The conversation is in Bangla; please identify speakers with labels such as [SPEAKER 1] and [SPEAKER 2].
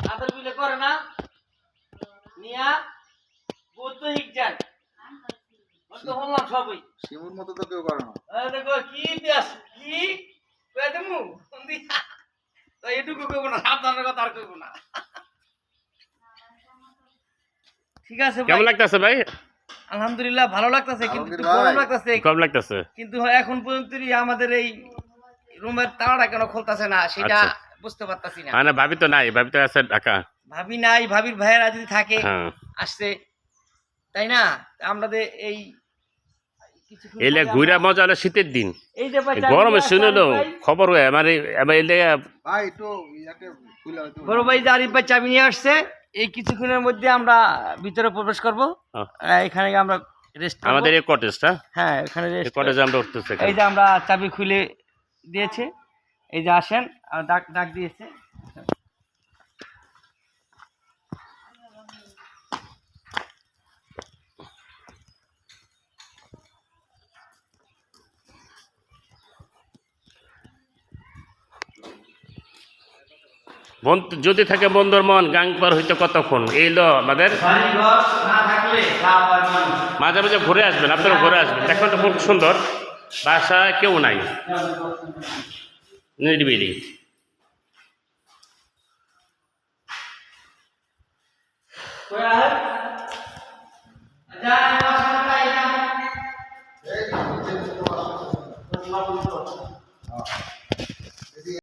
[SPEAKER 1] আদর বিলে করে না নিয়া বলতো হিকজান তো বললাম সবই
[SPEAKER 2] শিমুর মতো তো কেউ করে না।
[SPEAKER 1] দেখো কি দেশ কি কয়ে দেবো তো এটুকু করবো না, সাবধানের কথা আর করবো না। ঠিক আছে
[SPEAKER 3] কেমন লাগতেছে ভাই?
[SPEAKER 1] আলহামদুলিল্লাহ ভালো লাগতেছে, কিন্তু একটু
[SPEAKER 2] ভাই,
[SPEAKER 1] গরম লাগতেছে।
[SPEAKER 3] কম লাগতেছে
[SPEAKER 1] কিন্তু এখন পর্যন্ত আমাদের এই রুমের তালাটা কেন খুলতেছে না সেটা
[SPEAKER 3] আচ্ছা।
[SPEAKER 1] বুঝতে পারতাছি না।
[SPEAKER 3] মানে ভাবি তো নাই, ভাবি তো আছে ঢাকা।
[SPEAKER 1] ভাবি নাই, ভাবির ভাইয়েরা যদি থাকে
[SPEAKER 3] হ্যাঁ,
[SPEAKER 1] আসছে, তাই না? আমাদের এই কিছুক্ষণ
[SPEAKER 3] এলে
[SPEAKER 1] পরে
[SPEAKER 3] ঘুরা
[SPEAKER 1] আমরা-
[SPEAKER 3] মজা হলো শীতের দিন,
[SPEAKER 1] এই যে ভাই
[SPEAKER 3] গরমে
[SPEAKER 1] চাবি
[SPEAKER 3] শুনে
[SPEAKER 1] দিয়ে আসছে
[SPEAKER 3] লো খবর হয় আমার
[SPEAKER 2] ভাই একটু ইয়াকে খুলে হয়তো
[SPEAKER 1] বড় ভাই যে আরিফ ভাই চাবি নিয়ে আসছে, এই কিছুক্ষণের মধ্যে আমরা ভিতরে প্রবেশ করব। এখানে আমরা রেস্ট করব।
[SPEAKER 3] আমাদের এই কটেজটা,
[SPEAKER 1] হ্যাঁ এখানে
[SPEAKER 3] এই
[SPEAKER 1] রেস্ট।
[SPEAKER 3] কটেজে আমরা উঠতেছি।
[SPEAKER 1] এই যে আমরা চাবি খুলে দিয়েছে, এই যে আসেন, আর ডাক ডাক দিয়েছে।
[SPEAKER 3] যদি থাকে বন্ধুর মন গাং পার হইতে কতক্ষণ এই লো আমাদের
[SPEAKER 1] বাড়িঘর না থাকলে খাওয়ার মানুষ।
[SPEAKER 3] মাঝে মাঝে ঘুরে আসবেন, আপনারা ঘুরে আসবেন, দেখবেন তো খুব সুন্দর বাসা, কেউ নাই, নিরিবিলি।
[SPEAKER 1] কই আহেন?